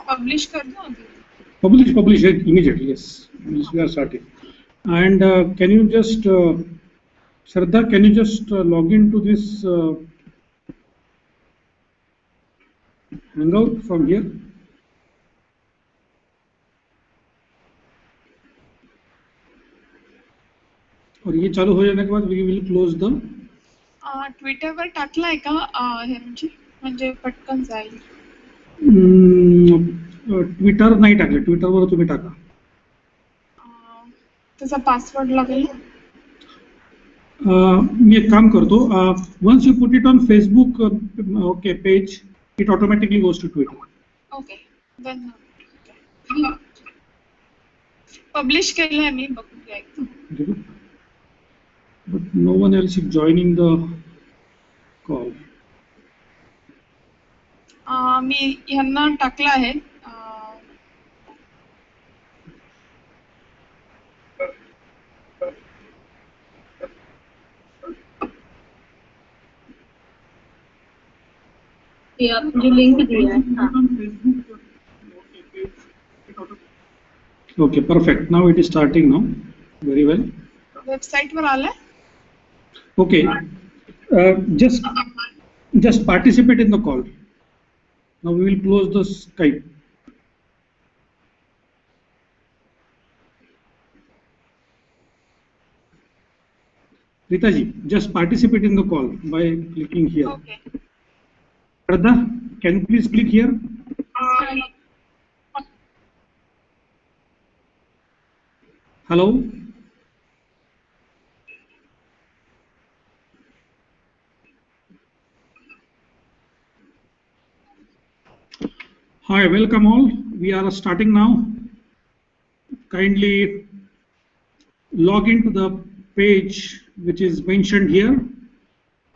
Publish कर दो अभी. Publish it immediately. Yes, we are starting. And can you just, Shraddha, can you just log into this Hangout from here? और ये चालू हो जाने के बाद we will close the. ट्विटरवर टाकलाय का हेमजी म्हणजे पटकन जाईल. ट्विटर नाही टाकले, ट्विटरवर तुम्ही टाका. त्याचा पासवर्ड लागेल. मी एक काम करतो, once you put it on Facebook okay page, it automatically goes to Twitter. Okay, then publish केलंय मी, बघूया एकदा. But no one else is joining the call. मी ह्यांना टाकला आहे. जो लिंक दिया है. Okay, perfect. Now it is starting now. Very well. Website वर आलाय. Okay, just participate in the call. Now we will close the Skype. Rita ji, just participate in the call by clicking here. Okay. Shraddha, can you please click here? Hello. Hi, welcome all. We are starting now. Kindly log into the page which is mentioned here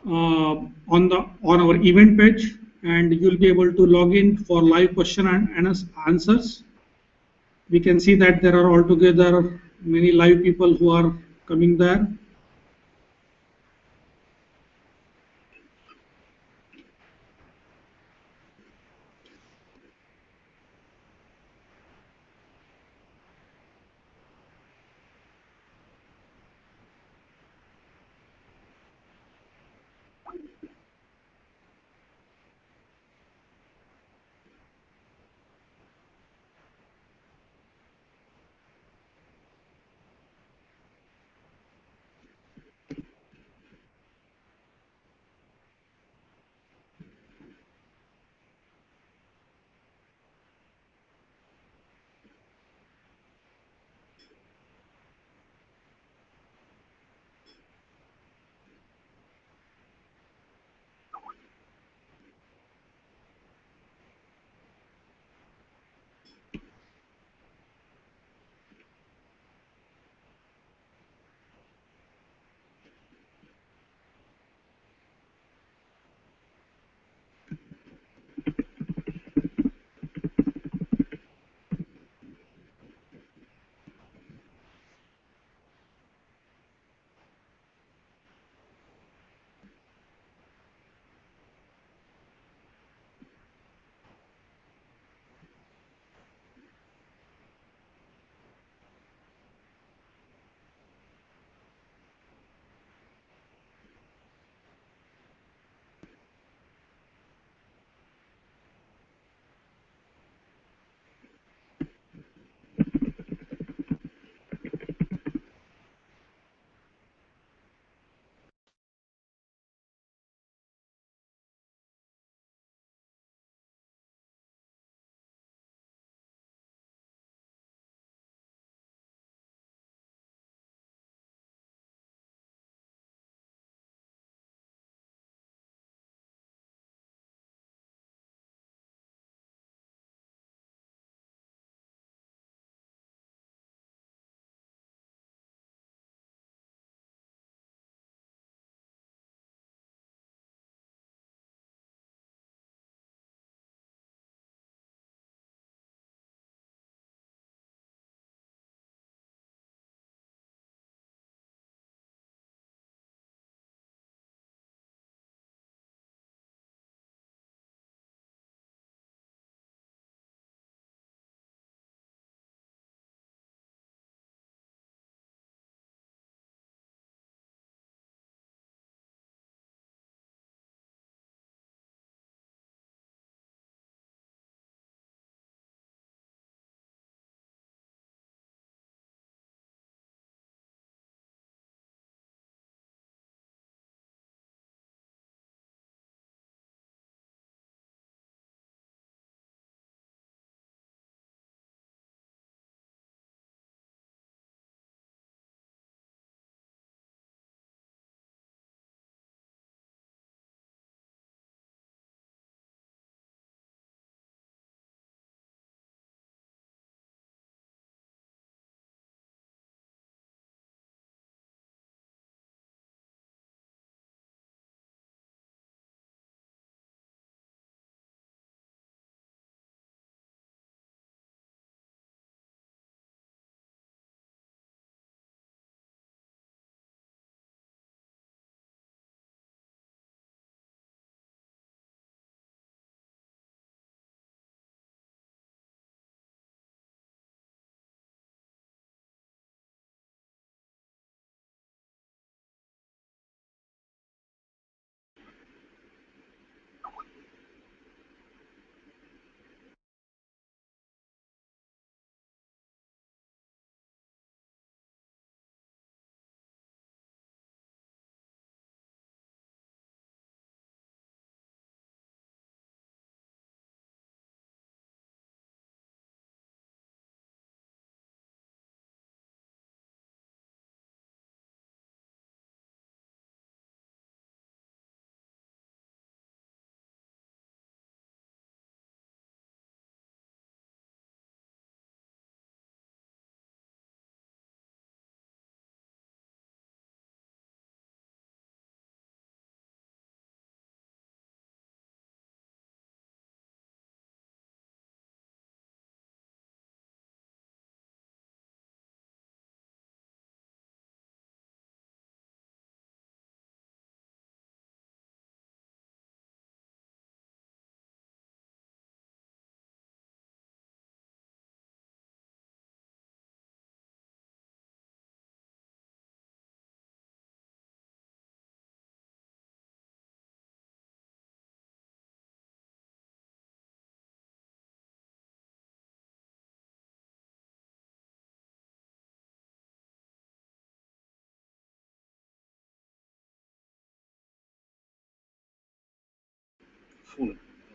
on our event page, and you will be able to log in for live question and answers. We can see that there are altogether many live people who are coming there.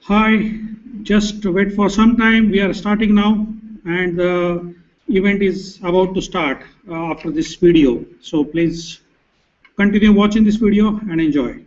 Hi, just wait for some time. We are starting now, and the event is about to start after this video. So please continue watching this video and enjoy.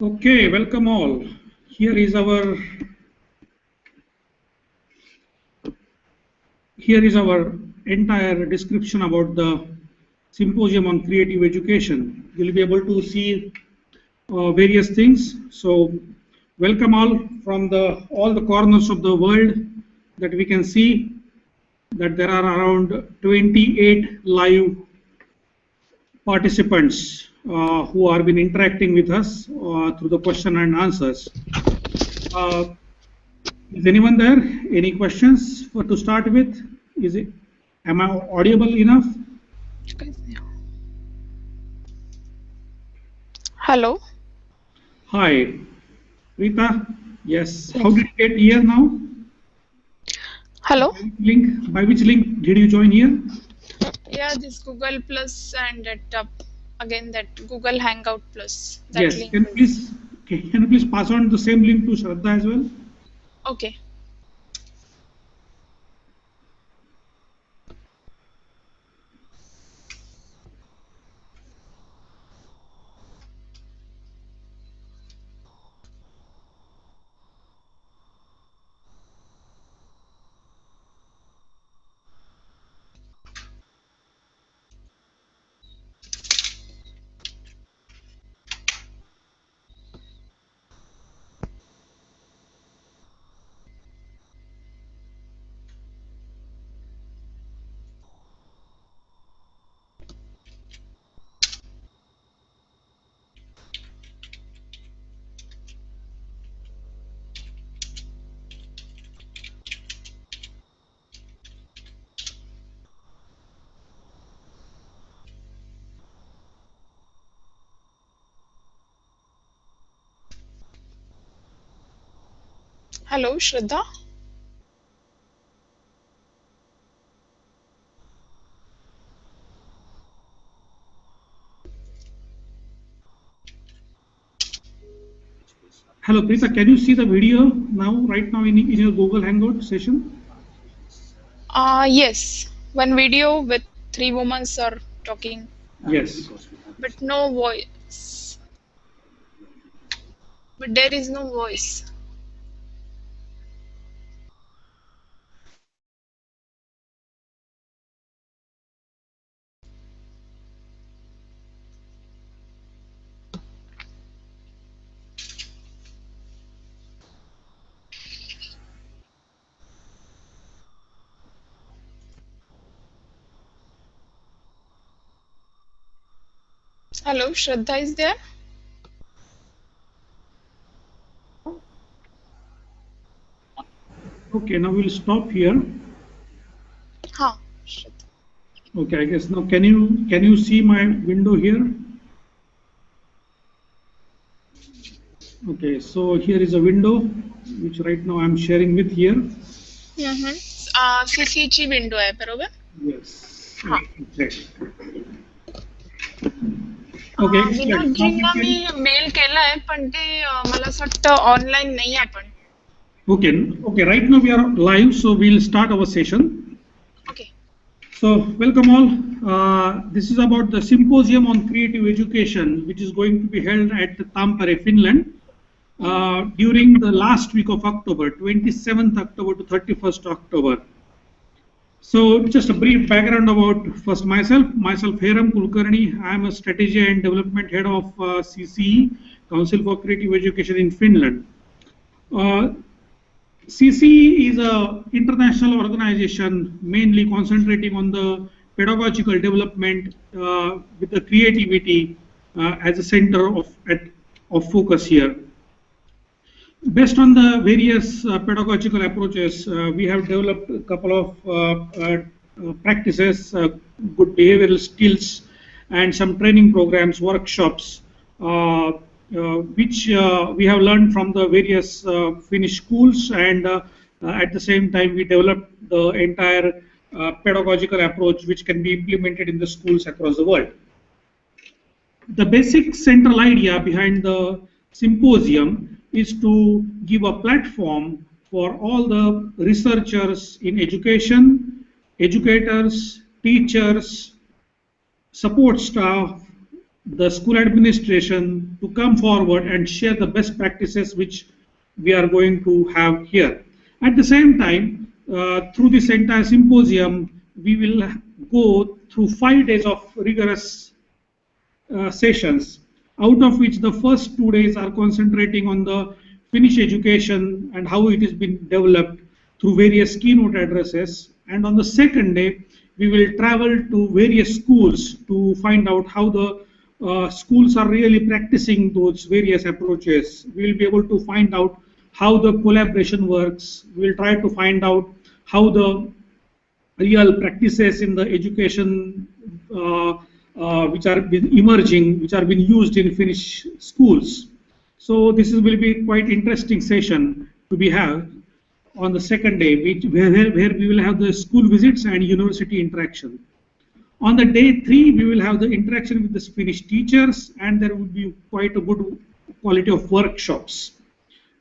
Okay, welcome all. Here is our entire description about the Symposium on Creative Education. You'll be able to see various things. So welcome all from all the corners of the world that we can see that there are around 28 live participants who have been interacting with us through the question and answers. Uh, is anyone there? Any questions to start with? Am I audible enough? Hello. Hi, Rita. Yes. Yes. How did you get here now? Hello. By which link did you join here? Yeah, this Google Plus and that again that Google Hangout Plus. That Yes. link Can you is please pass on the same link to Shraddha as well? okay. Hello, Shraddha. Hello, Preeta, can you see the video now, right now in your Google Hangout session? Yes, one video with three women are talking, Yes. but no voice. But there is no voice. Hello, Shraddha is there? Okay, now we'll stop here. Huh, Shraddha. Okay, I guess now can you see my window here? Okay, so here is a window which right now I'm sharing with here. CC window आहे बरोबर? Yes. हाँ. Exactly. Okay. विनोदजींना मी mail केलाय पण ते मला असं वाटतं online नाही आहे पण. Okay. Right now we are live, so we'll start our session. Okay. So welcome all. This is about the Symposium on Creative Education, which is going to be held at Tampere, Finland, during the last week of October, 27th October to 31st October. So just a brief background about first myself. Myself, Heramb Kulkarni. I am a strategy and development head of CCE, Council for Creative Education in Finland. CCE is an international organization mainly concentrating on the pedagogical development with the creativity as a center of focus here. Based on the various pedagogical approaches, we have developed a couple of practices, good behavioral skills, and some training programs, workshops, which we have learned from the various Finnish schools, and at the same time we developed the entire pedagogical approach which can be implemented in the schools across the world. The basic central idea behind the symposium is to give a platform for all the researchers in education, educators, teachers, support staff, the school administration to come forward and share the best practices which we are going to have here. At the same time, through this entire symposium, we will go through 5 days of rigorous sessions, out of which the first 2 days are concentrating on the Finnish education and how it has been developed through various keynote addresses. And on the second day, we will travel to various schools to find out how the schools are really practicing those various approaches. We will be able to find out how the collaboration works. We will try to find out how the real practices in the education which are been emerging, which are being used in Finnish schools. So this will be quite interesting session to be had on the second day, where we will have the school visits and university interaction. On the day 3, we will have the interaction with the Finnish teachers, and there will be quite a good quality of workshops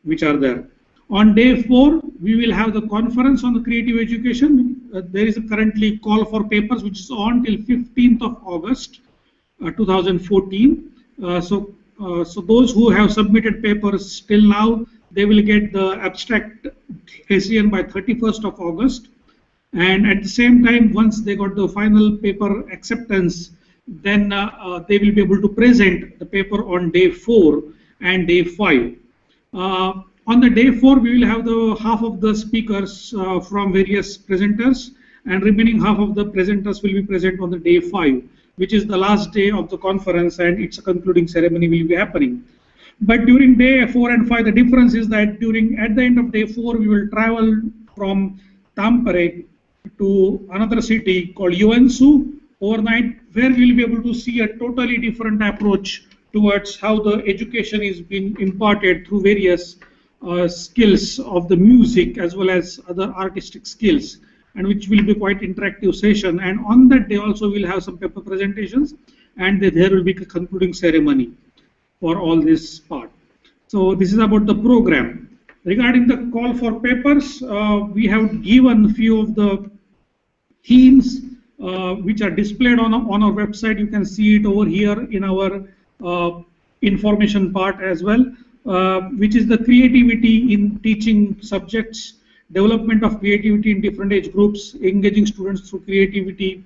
which are there. On day 4, we will have the conference on the creative education. There is a currently call for papers which is on till 15th of August 2014. So those who have submitted papers till now, they will get the abstract Hessian by 31st of August. And at the same time, once they got the final paper acceptance, then they will be able to present the paper on day 4 and day 5. On the day 4, we will have the half of the speakers from various presenters, and remaining half of the presenters will be present on the day 5, which is the last day of the conference, and its concluding ceremony will be happening. But during day 4 and 5, the difference is that at the end of day 4, we will travel from Tampere to another city called Joensuu overnight, where we will be able to see a totally different approach towards how the education is being imparted through various skills of the music as well as other artistic skills, and which will be quite interactive session. And on that day also we'll have some paper presentations, and there will be a concluding ceremony for all this part. So this is about the program. Regarding the call for papers, we have given few of the themes which are displayed on our website. You can see it over here in our information part as well, which is the creativity in teaching subjects, development of creativity in different age groups, engaging students through creativity,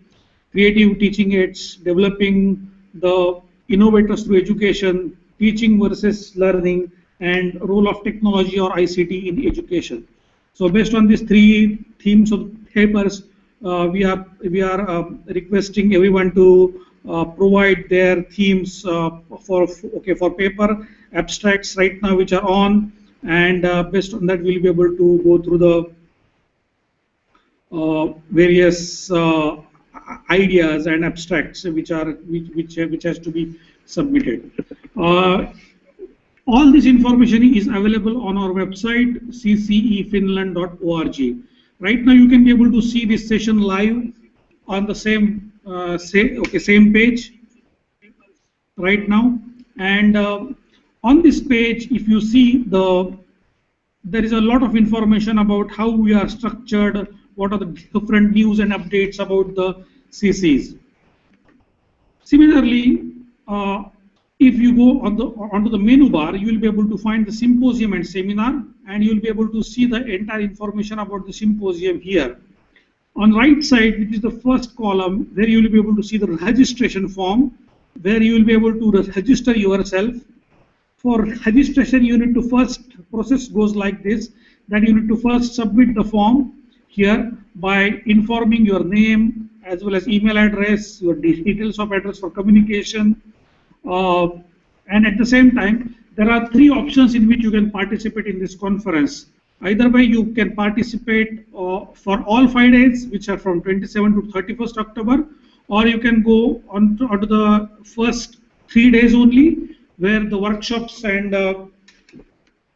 creative teaching aids, developing the innovators through education, teaching versus learning, and role of technology or ICT in education. So based on these three themes of papers, we are requesting everyone to provide their themes for paper abstracts right now which are on, and based on that we'll be able to go through the various ideas and abstracts which has to be submitted. All this information is available on our website ccefinland.org. Right now you can be able to see this session live on the same page right now. And on this page, if you see, there is a lot of information about how we are structured, what are the different news and updates about the CCs. Similarly, if you go onto the menu bar, you will be able to find the symposium and seminar, and you will be able to see the entire information about the symposium here. On right side, which is the first column, there you will be able to see the registration form, where you will be able to register yourself. For registration, you need to first, process goes like this, that you need to first submit the form here by informing your name as well as email address, your details of address for communication, and at the same time, there are three options in which you can participate in this conference. Either way, you can participate for all 5 days, which are from 27 to 31st October, or you can go onto the first 3 days only, where the workshops and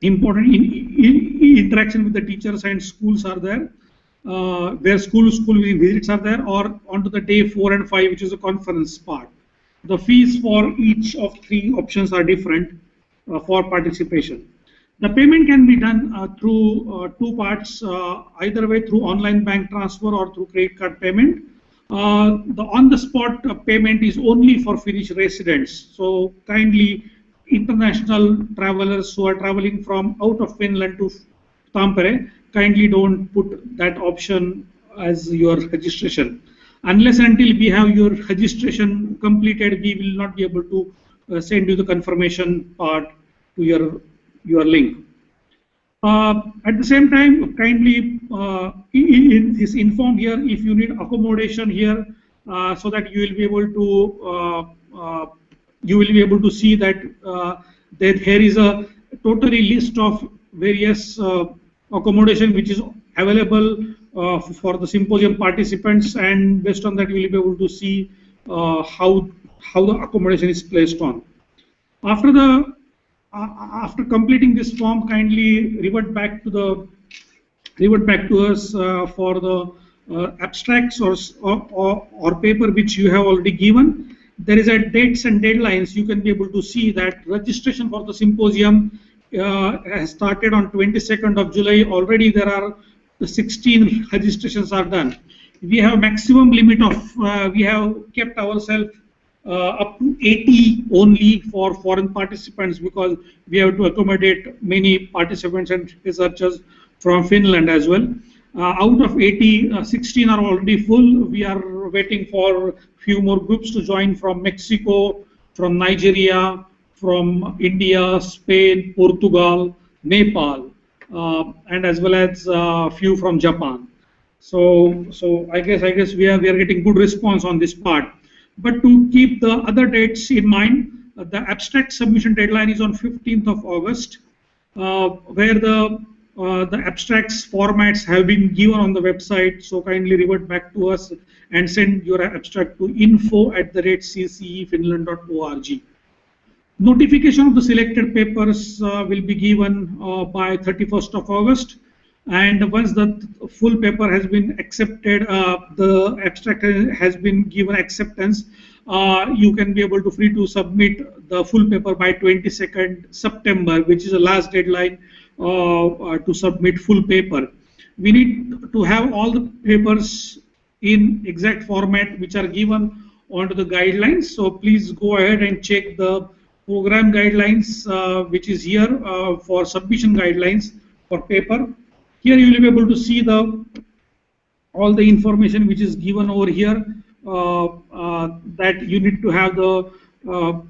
important interaction with the teachers and schools are there, where school visits are there, or onto the day 4 and 5, which is a conference part. The fees for each of 3 options are different for participation. The payment can be done through 2 parts, either way through online bank transfer or through credit card payment. The on-the-spot payment is only for Finnish residents. So kindly, international travelers who are traveling from out of Finland to Tampere, kindly don't put that option as your registration. Unless until we have your registration completed, we will not be able to send you the confirmation part to your link. At the same time, kindly is informed here if you need accommodation here, so that you will be able to see that there is a totally list of various accommodation which is available for the symposium participants, and based on that you will be able to see how the accommodation is placed on. After completing this form, kindly revert back to us for the abstracts or paper which you have already given. There is a dates and deadlines. You can be able to see that registration for the symposium has started on 22nd of July. Already there are 16 registrations are done. We have maximum limit of, we have kept ourselves up to 80 only for foreign participants, because we have to accommodate many participants and researchers from Finland as well. Out of 80, 16 are already full. We are waiting for few more groups to join from Mexico, from Nigeria, from India, Spain, Portugal, Nepal, and as well as few from Japan. So I guess we are getting good response on this part. But to keep the other dates in mind, the abstract submission deadline is on 15th of August, where the abstracts formats have been given on the website. So kindly revert back to us and send your abstract to info@ccefinland.org. Notification of the selected papers will be given by 31st of August, and once the full paper has been accepted, the abstract has been given acceptance, you can be able to free to submit the full paper by 22nd September, which is the last deadline to submit full paper. We need to have all the papers in exact format which are given onto the guidelines. So please go ahead and check the program guidelines, which is here for submission guidelines for paper. Here you will be able to see all the information which is given over here, that you need to have the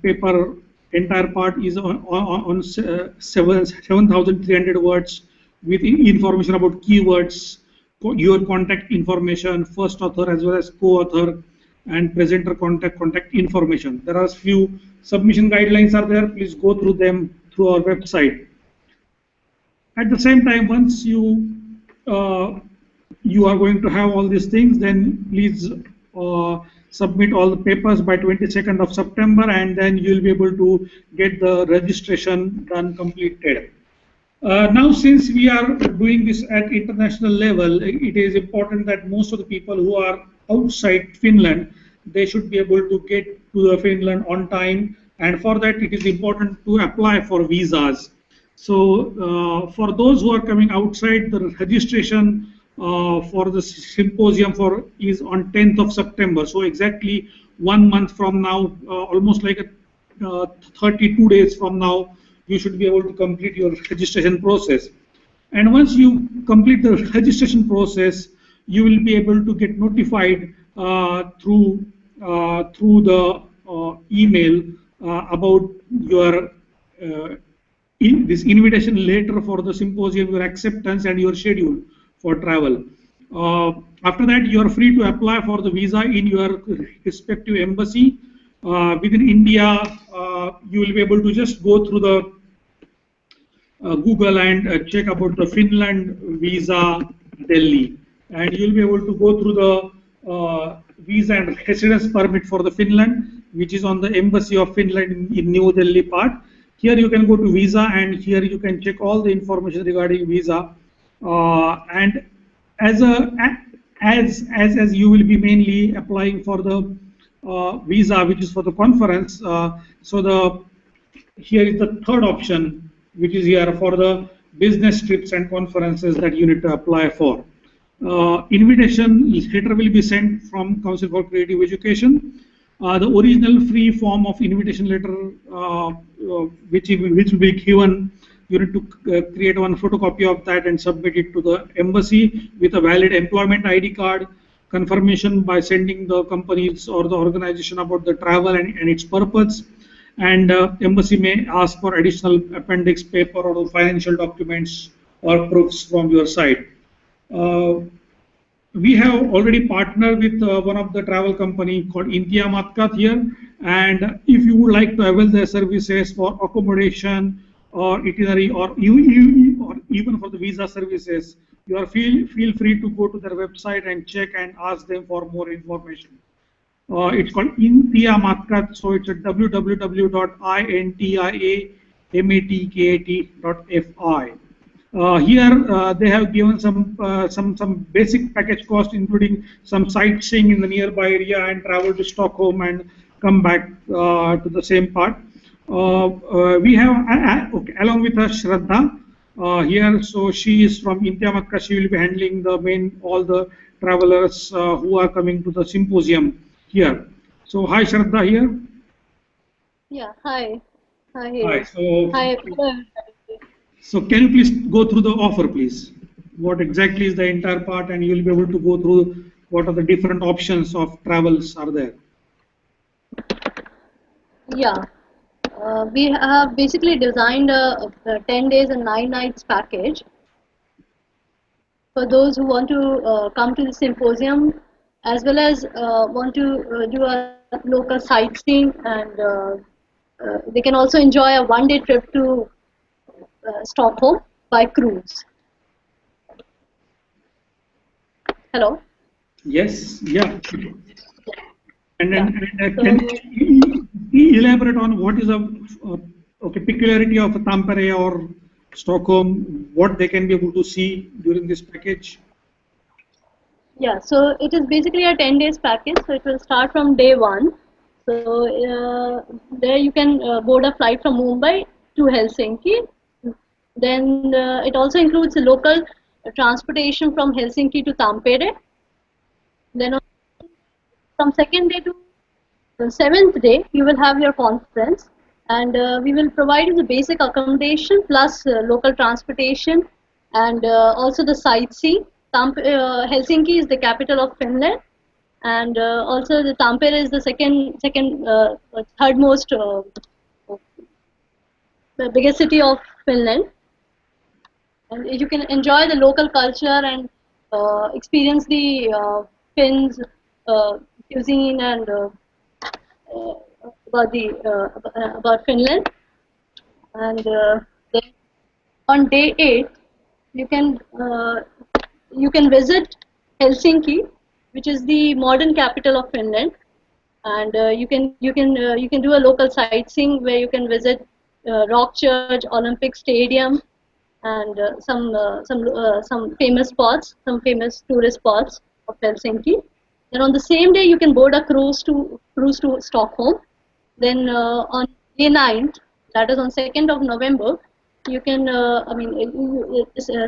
paper entire part is on 7,300 words with information about keywords, your contact information, first author as well as co-author, and presenter contact information. There are few submission guidelines are there. Please go through them through our website. At the same time, once you are going to have all these things, then please submit all the papers by 22nd of September, and then you will be able to get the registration done completed. Now, since we are doing this at international level, it is important that most of the people who are outside Finland, they should be able to get to Finland on time, and for that it is important to apply for visas. So for those who are coming outside, the registration for the symposium is on 10th of September. So exactly 1 month from now, almost like 32 days from now, you should be able to complete your registration process. And once you complete the registration process, you will be able to get notified through the email about your this invitation letter for the symposium, your acceptance, and your schedule for travel. After that, you are free to apply for the visa in your respective embassy. Within India, you will be able to just go through the Google and check about the Finland visa Delhi, and you will be able to go through the visa and residence permit for the Finland, which is on the embassy of Finland in New Delhi part. Here you can go to visa, and here you can check all the information regarding visa. And as you will be mainly applying for the visa, which is for the conference. Here is the third option, which is here for the business trips and conferences that you need to apply for. Invitation letter will be sent from Council for Creative Education. The original free form of invitation letter, which will be given, you need to create one photocopy of that and submit it to the embassy with a valid employment ID card, confirmation by sending the companies or the organization about the travel and its purpose. And embassy may ask for additional appendix paper or financial documents or proofs from your side. We have already partnered with one of the travel company called Intia Matkat here, and if you would like to avail their services for accommodation or itinerary or even for the visa services, you are feel free to go to their website and check and ask them for more information. It's called Intia Matkat, so it's at www.intiamatkat.fi. Here they have given some basic package cost, including some sightseeing in the nearby area and travel to Stockholm and come back to the same part. We have okay, along with us Shraddha here, so she is from India Matka. She will be handling all the travelers who are coming to the symposium here. So hi Shraddha here. Yeah, hi. Hi. Hi. So, hi. So can you please go through the offer, please? What exactly is the entire part, and you will be able to go through what are the different options of travels are there. Yeah, we have basically designed a 10 days and 9 nights package for those who want to come to the symposium, as well as want to do a local sightseeing, and they can also enjoy a one-day trip to Stockholm by cruise. Hello? Yes, yeah. And Yeah. then can you elaborate on what is a peculiarity of Tampere or Stockholm, what they can be able to see during this package? Yeah, so it is basically a 10 days package. So it will start from day one. So there you can board a flight from Mumbai to Helsinki. Then it also includes local transportation from Helsinki to Tampere. Then from second day to the seventh day, you will have your conference, and we will provide you the basic accommodation plus local transportation, and also the sightseeing. Helsinki is the capital of Finland, and also the Tampere is the third most the biggest city of Finland, and you can enjoy the local culture and experience the Finns cuisine and uh, about Finland. And then on day 8, you can uh, you can visit Helsinki, which is the modern capital of Finland, and you can do a local sightseeing where you can visit Rock Church, Olympic Stadium, and some famous spots, some famous tourist spots of Helsinki. Then on the same day, you can board a cruise to Stockholm. Then on day 9th, that is on 2nd of November, you can,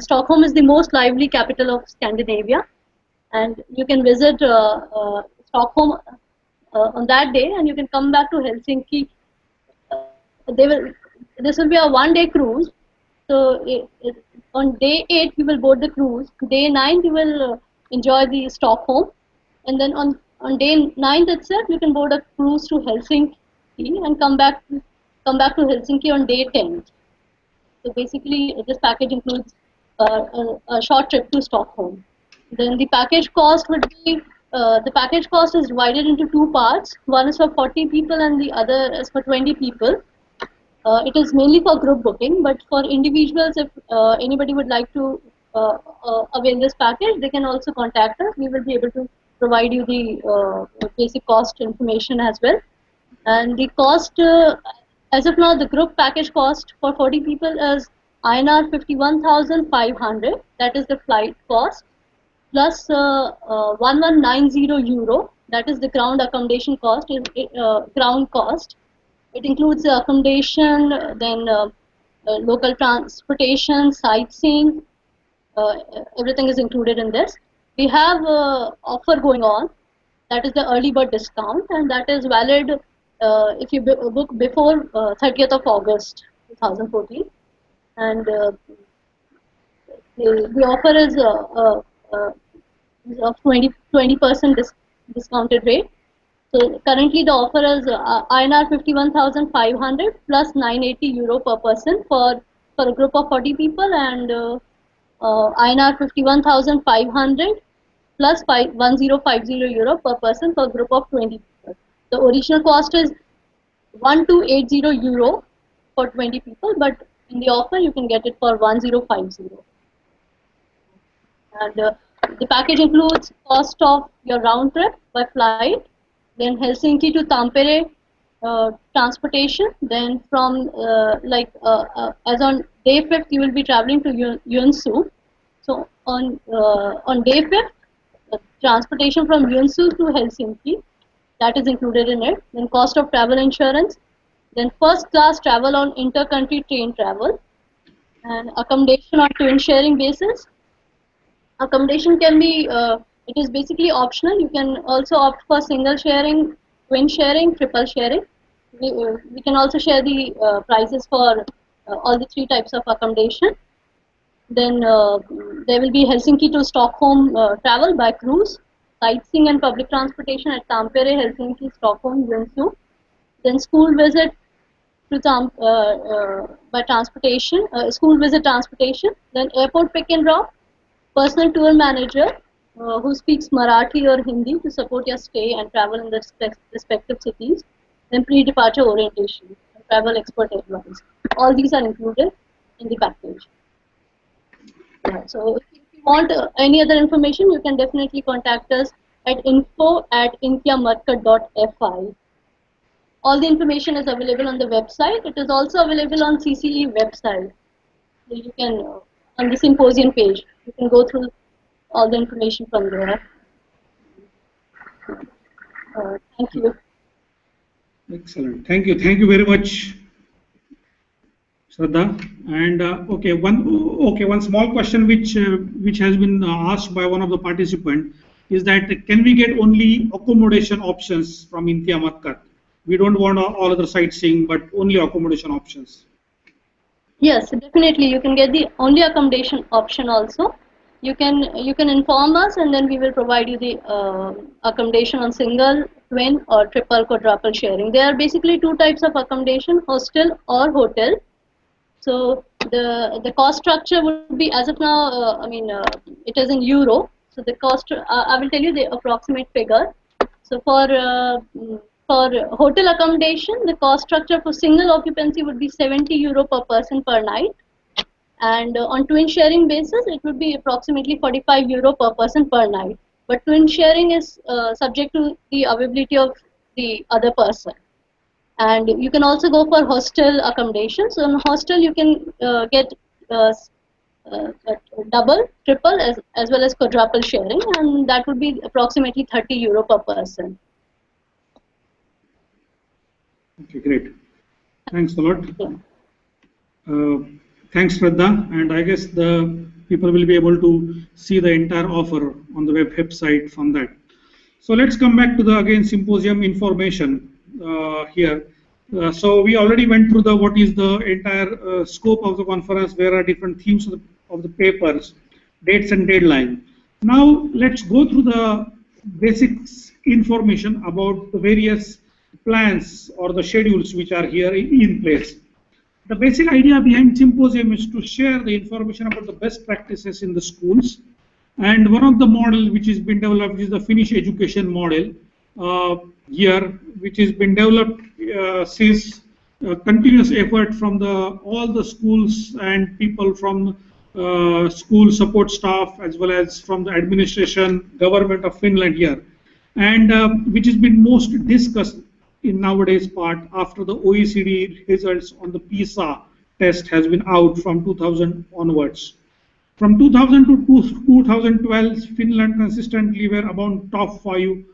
Stockholm is the most lively capital of Scandinavia, and you can visit Stockholm on that day, and you can come back to Helsinki. They will. This will be a one-day cruise. So on day 8, you will board the cruise. Day 9, you will enjoy the Stockholm, and then on day 9th itself, you can board a cruise to Helsinki and come back to Helsinki on day 10th. So basically, this package includes a short trip to Stockholm. Then the package cost would be the package cost is divided into two parts. One is for 40 people and the other is for 20 people. It is mainly for group booking, but for individuals, if anybody would like to avail this package, they can also contact us. We will be able to provide you the basic cost information as well. And the cost, as of now, the group package cost for 40 people is INR 51,500. That is the flight cost, plus 1190 euro. That is the ground accommodation cost. Ground cost. It includes accommodation, then local transportation, sightseeing. Everything is included in this. We have offer going on. That is the early bird discount, and that is valid if you book before 30th of August 2014. And the offer is of 20% discounted rate. So currently the offer is INR 51,500 plus 980 euro per person for a group of 40 people, and INR 51,500 plus 1050 euro per person for a group of 20 people. The original cost is 1280 euro for 20 people, but in the offer you can get it for 1050. And the package includes cost of your round trip by flight, then Helsinki to Tampere transportation, then from as on day 5th you will be traveling to Yunsu. So on day 5th, transportation from Yunsu to Helsinki, that is included in it. Then cost of travel insurance, then first class travel on inter-country train travel, and accommodation on twin sharing basis. Accommodation can be, it is basically optional. You can also opt for single sharing, twin sharing, triple sharing. We can also share the prices for all the 3 types of accommodation. Then there will be Helsinki to Stockholm travel by cruise, sightseeing and public transportation at Tampere, Helsinki, Stockholm, Yunsu. Then school visit to by transportation, school visit transportation. Then airport pick and drop. Personal tour manager who speaks Marathi or Hindi to support your stay and travel in the respective cities. Then pre-departure orientation, travel expert advice. All these are included in the package. Yeah, so if you want any other information, you can definitely contact us at info@intiamarket.fi. All the information is available on the website. It is also available on CCE website. So you can, on the symposium page, you can go through all the information from there. Thank you. Excellent. Thank you. Thank you very much, Shraddha. And one small question which has been asked by one of the participants is that can we get only accommodation options from Intia Matkat? We don't want all other sightseeing, but only accommodation options. Yes, definitely. You can get the only accommodation option also. You can inform us, and then we will provide you the accommodation on single, twin, or triple, quadruple sharing. There are basically two types of accommodation: hostel or hotel. So the cost structure would be, as of now, it is in euro. So the cost, I will tell you the approximate figure. So for hotel accommodation, the cost structure for single occupancy would be 70 euro per person per night, and on twin sharing basis, it would be approximately 45 euro per person per night. But twin sharing is subject to the availability of the other person. And you can also go for hostel accommodation. So in hostel, you can get double, triple, as well as quadruple sharing, and that would be approximately 30 euro per person. Okay, great. Thanks a lot. Thanks, Shraddha. And I guess the people will be able to see the entire offer on the website from that. So let's come back to the again symposium information here. So we already went through what is the entire scope of the conference, where are different themes of the papers, dates and deadline. Now let's go through the basics information about the various plans or the schedules which are here in place. The basic idea behind Symposium is to share the information about the best practices in the schools. And one of the models which has been developed is the Finnish education model here, which has been developed since continuous effort from all the schools and people from school support staff, as well as from the administration, government of Finland here, and which has been most discussed in nowadays part after the OECD results on the PISA test has been out from 2000 onwards. From 2000 to 2012, Finland consistently were among top 5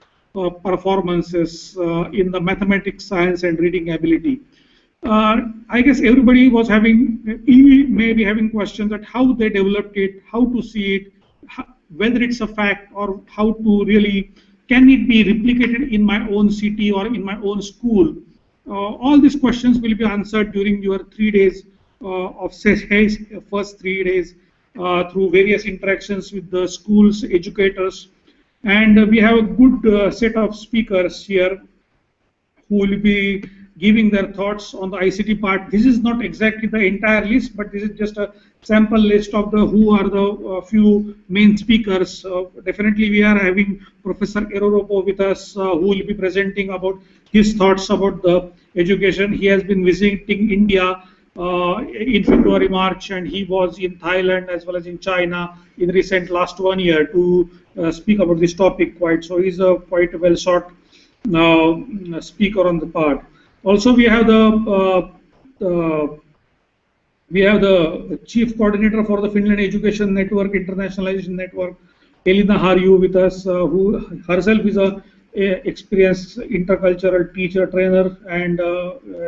performances in the mathematics, science, and reading ability. I guess everybody was maybe having questions at how they developed it, how to see it, whether it's a fact, or how to really, can it be replicated in my own city or in my own school? All these questions will be answered during your 3 days of first 3 days through various interactions with the schools, educators, and we have a good set of speakers here who will be giving their thoughts on the ICT part. This is not exactly the entire list, but this is just a sample list of who are the few main speakers. Definitely we are having Professor Eroropo with us, who will be presenting about his thoughts about the education. He has been visiting India in February, March, and he was in Thailand as well as in China in recent last 1 year to speak about this topic quite. So he's a quite well sought speaker on the part. Also, we have the chief coordinator for the Finland Education Network, Internationalization Network, Elina Harju, with us, who herself is a experienced intercultural teacher trainer, and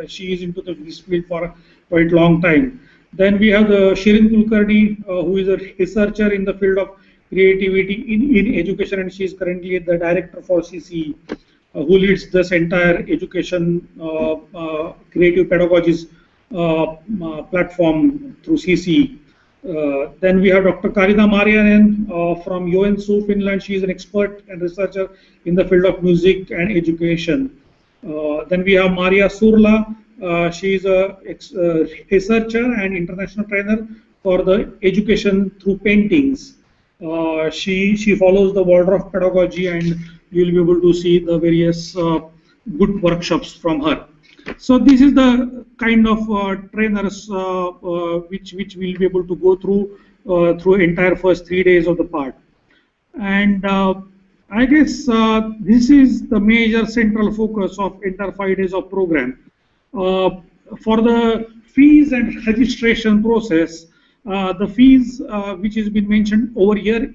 she is into this field for a quite long time. Then we have the Shirin Kulkarni, who is a researcher in the field of creativity in education, and she is currently the director for CCE. Who leads this entire education creative pedagogies platform through CCE. Then we have Dr. Karina Marianen from Joensuu, Finland. She is an expert and researcher in the field of music and education. Then we have Maria Surla. She is a researcher and international trainer for the education through paintings. She follows the Waldorf pedagogy, and you will be able to see the various good workshops from her. So this is the kind of trainers which we'll be able to go through entire first 3 days of the part. And I guess this is the major central focus of entire 5 days of program. For the fees and registration process, the fees which has been mentioned over here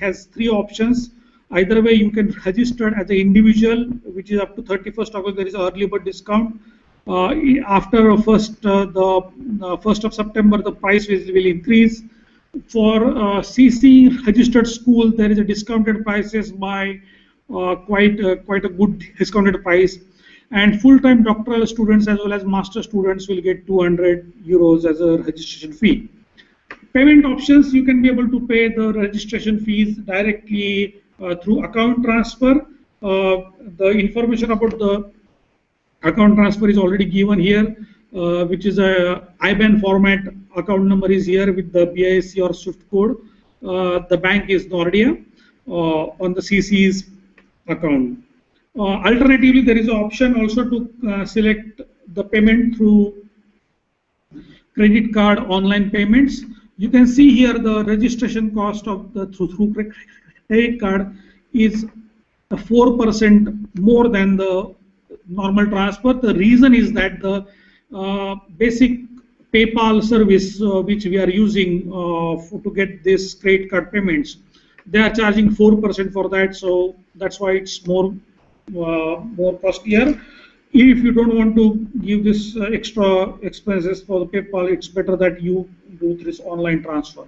has 3 options. Either way, you can register as an individual, which is up to 31st August. There is early bird discount. After the 1st of September, the price will increase. For CC registered school, there is a discounted prices by quite a good discounted price. And full-time doctoral students as well as master students will get 200 euros as a registration fee. Payment options, you can be able to pay the registration fees directly through account transfer. The information about the account transfer is already given here, which is a IBAN format. Account number is here with the BIC or SWIFT code. The bank is Nordia on the CC's account. Alternatively, there is an option also to select the payment through credit card online payments. You can see here the registration cost of the through credit card is 4% more than the normal transfer. The reason is that the basic PayPal service which we are using to get this credit card payments, they are charging 4% for that, so that's why it's more costlier. If you don't want to give this extra expenses for the PayPal, it's better that you do this online transfer.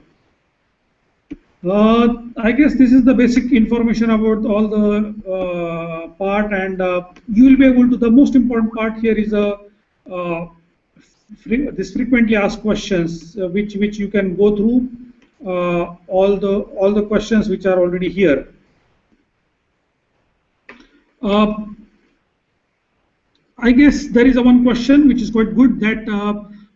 I guess this is the basic information about all the part, and you will be able to. The most important part here is this frequently asked questions, which you can go through all the questions which are already here. I guess there is one question which is quite good, that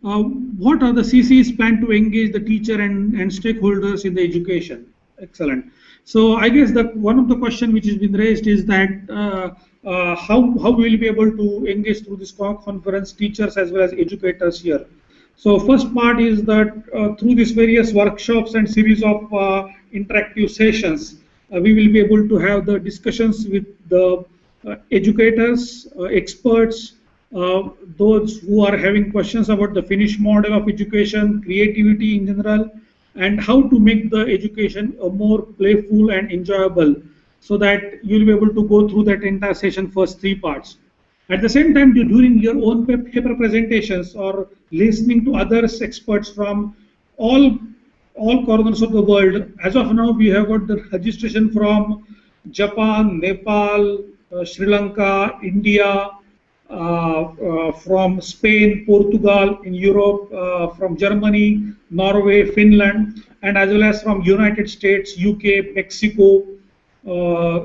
what are the CC's plan to engage the teacher and stakeholders in the education? Excellent. So I guess that one of the question which has been raised is that how we will be able to engage through this conference teachers as well as educators here. So first part is that through these various workshops and series of interactive sessions, we will be able to have the discussions with the educators, experts, those who are having questions about the Finnish model of education, creativity in general, and how to make the education more playful and enjoyable, so that you'll be able to go through that entire session first 3 parts. At the same time, during your own paper presentations or listening to others experts from all corners of the world. As of now, we have got the registration from Japan, Nepal, Sri Lanka, India, from Spain, Portugal in Europe, from Germany, Norway, Finland, and as well as from United States, UK, Mexico.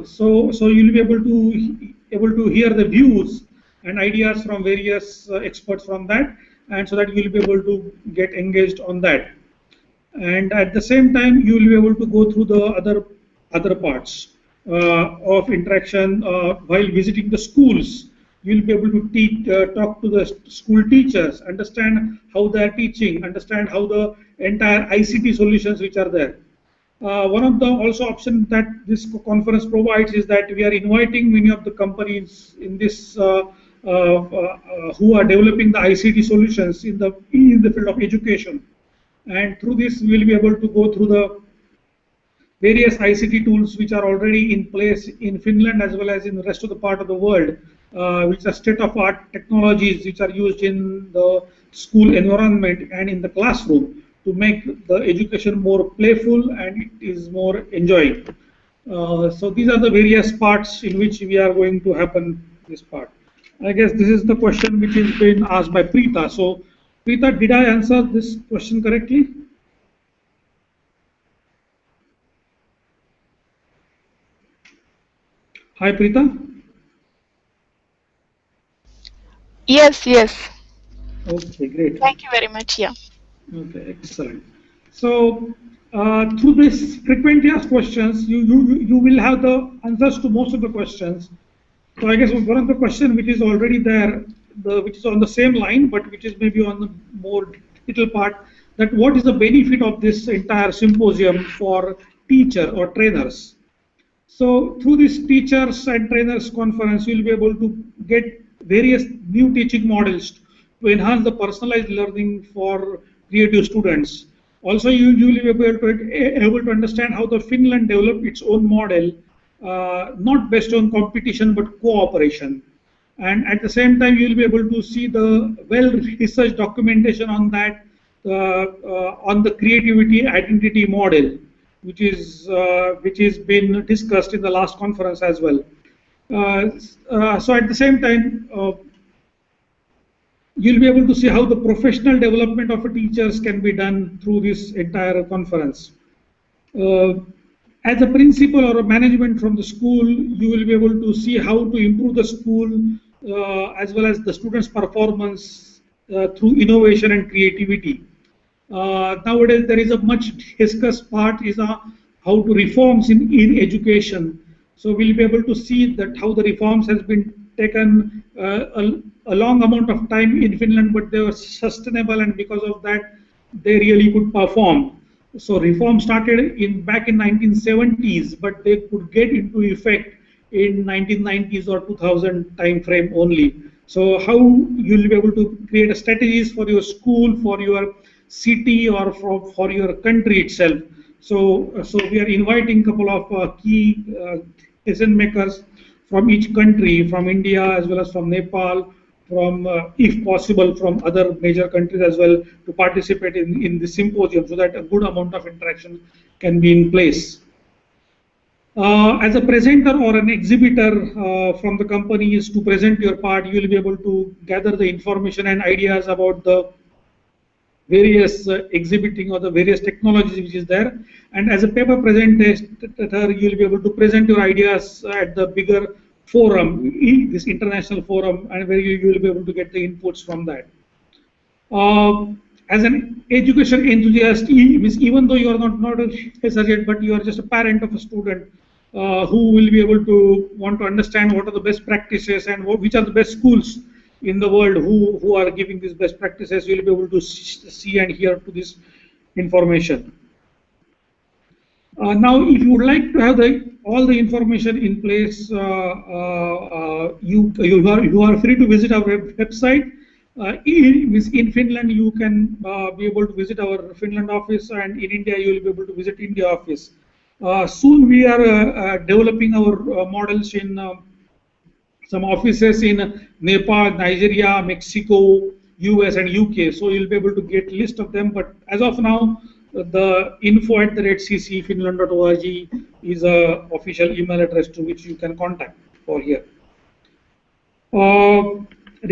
So you'll be able to hear the views and ideas from various experts from that, and so that you'll be able to get engaged on that. And at the same time, you will be able to go through the other parts of interaction while visiting the schools. You will be able to talk to the school teachers, understand how they are teaching, understand how the entire ICT solutions which are there. One of the also options that this conference provides is that we are inviting many of the companies in this who are developing the ICT solutions in the field of education. And through this, we will be able to go through the various ICT tools which are already in place in Finland as well as in the rest of the part of the world, which are state-of-art technologies which are used in the school environment and in the classroom to make the education more playful and it is more enjoying. So these are the various parts in which we are going to happen this part. I guess this is the question which has been asked by Preeta. So Preeta, did I answer this question correctly? Hi, Preeta. Yes, yes. Okay, great. Thank you very much. Yeah. Okay, excellent. So through this frequently asked questions, you will have the answers to most of the questions. So I guess one of the questions which is already there, which is on the same line, but which is maybe on the more detailed part, that what is the benefit of this entire symposium for teacher or trainers? So through this teachers and trainers conference, you will be able to get various new teaching models to enhance the personalized learning for creative students. Also, you will be able to understand how the Finland developed its own model, not based on competition but cooperation. And at the same time, you will be able to see the well-researched documentation on that, on the creativity identity model, which is been discussed in the last conference as well. So at the same time, you'll be able to see how the professional development of teachers can be done through this entire conference. As a principal or a management from the school, you will be able to see how to improve the school as well as the students' performance through innovation and creativity. Nowadays, there is a much discussed part is how to reforms in education. So we'll be able to see that how the reforms has been taken a long amount of time in Finland, but they were sustainable, and because of that, they really could perform. So reform started back in 1970s, but they could get into effect in 1990s or 2000 time frame only. So how you'll be able to create strategies for your school, for your city, or for your country itself. So we are inviting a couple of key decision makers from each country, from India as well as from Nepal, from if possible from other major countries as well, to participate in the symposium, so that a good amount of interaction can be in place. As a presenter or an exhibitor from the company is to present your part, you will be able to gather the information and ideas about the various exhibiting or the various technologies which is there, and as a paper presenter you will be able to present your ideas at the bigger forum, this international forum, and where you will be able to get the inputs from that. As an education enthusiast, even though you are not a professor yet, but you are just a parent of a student who will be able to want to understand what are the best practices and which are the best schools in the world who are giving these best practices, you will be able to see and hear to this information. Now, if you would like to have all the information in place, you are free to visit our website. In Finland, you can be able to visit our Finland office, and in India, you will be able to visit India office. Soon, we are developing our models in some offices in Nepal, Nigeria, Mexico, US, and UK. So you'll be able to get a list of them. But as of now, the info@ccfinland.org is an official email address to which you can contact for here.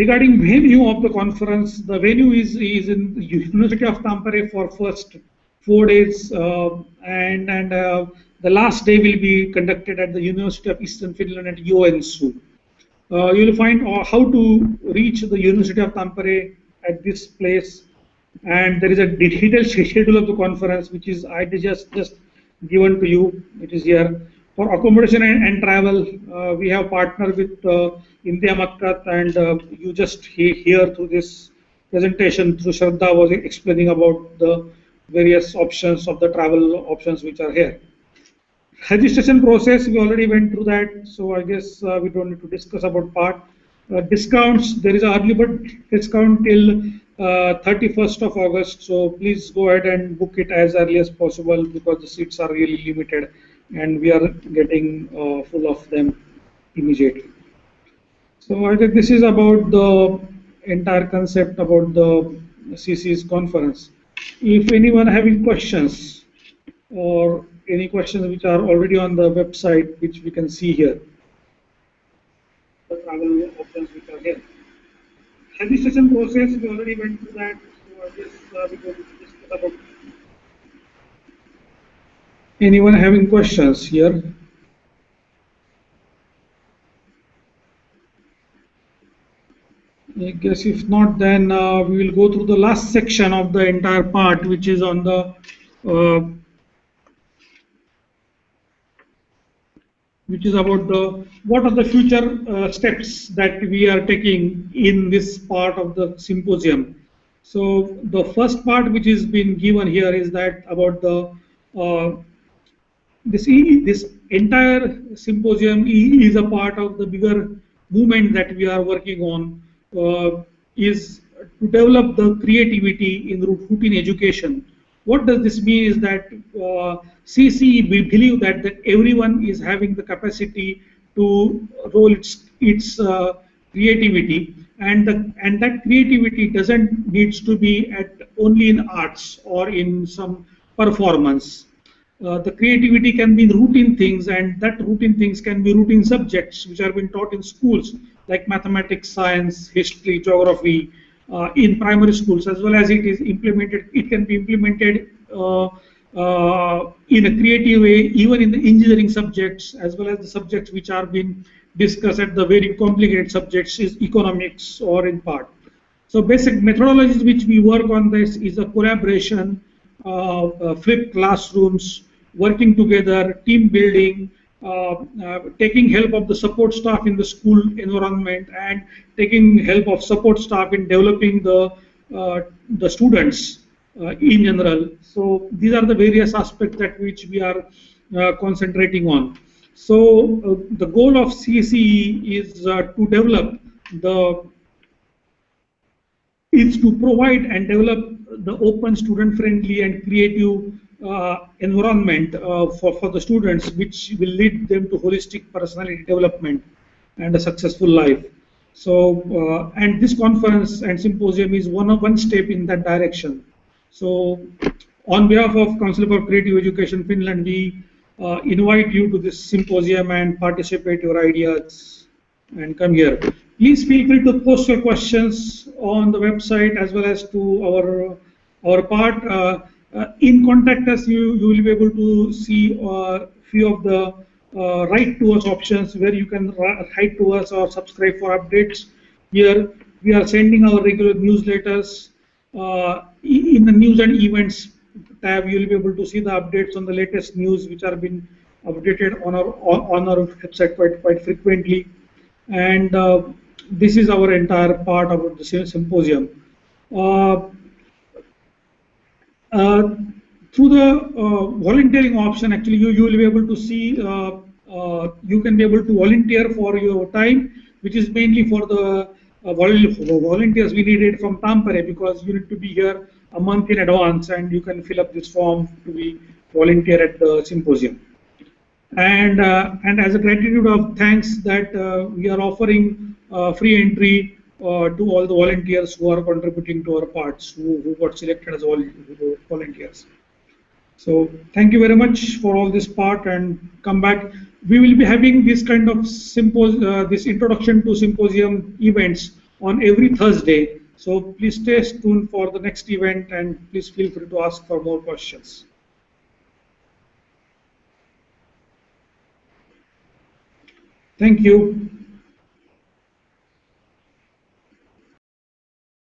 Regarding venue of the conference, the venue is in the University of Tampere for first 4 days, and the last day will be conducted at the University of Eastern Finland at Joensuu. You will find how to reach the University of Tampere at this place, and there is a detailed schedule of the conference which is just given to you. It is here. For accommodation and travel, we have partnered with India Matkat, and you just hear through this presentation through Shraddha was explaining about the various options of the travel options which are here. Registration process, we already went through that, so I guess we don't need to discuss about part. Discounts, there is an early bird discount till 31st of August, so please go ahead and book it as early as possible because the seats are really limited and we are getting full of them immediately. So I think this is about the entire concept about the CC's conference. If anyone having questions or any questions which are already on the website, which we can see here, the travel options which are here. Registration process, we already went through that, so I guess we will discuss about. Anyone having questions here? I guess if not, then we will go through the last section of the entire part, which is on the which is about what are the future steps that we are taking in this part of the symposium. So the first part which is been given here is that about the this entire symposium is a part of the bigger movement that we are working on, is to develop the creativity in routine education. What does this mean is that CCE, we believe that everyone is having the capacity to roll its creativity, and that creativity doesn't needs to be at only in arts or in some performance. The creativity can be in routine things, and that routine things can be routine subjects which are being taught in schools like mathematics, science, history, geography, in primary schools, as well as it is implemented. It can be implemented in a creative way, even in the engineering subjects, as well as the subjects which are being discussed at the very complicated subjects, is economics or in part. So basic methodologies which we work on this is a collaboration, flipped classrooms, working together, team building, taking help of the support staff in the school environment, and taking help of support staff in developing the students in general. So these are the various aspects that which we are concentrating on. So the goal of CCE is to develop to provide and develop the open, student-friendly, and creative environment for the students, which will lead them to holistic personality development and a successful life. So, and this conference and symposium is one step in that direction. So, on behalf of Council for Creative Education Finland, we invite you to this symposium and participate your ideas and come here. Please feel free to post your questions on the website as well as to our part. In contact us, you will be able to see a few of the write to us options where you can write to us or subscribe for updates. Here we are sending our regular newsletters. In the news and events tab, you will be able to see the updates on the latest news which are being updated on our website quite frequently. And this is our entire part about the symposium. Through the volunteering option, actually, you will be able to see, you can be able to volunteer for your time, which is mainly for the volunteers we needed from Tampere, because you need to be here a month in advance, and you can fill up this form to be volunteer at the symposium. And as a gratitude of thanks that we are offering free entry to all the volunteers who are contributing to our parts, who got selected as all volunteers. So thank you very much for all this part, and come back. We will be having this kind of this introduction to symposium events on every Thursday. So please stay tuned for the next event, and please feel free to ask for more questions. Thank you.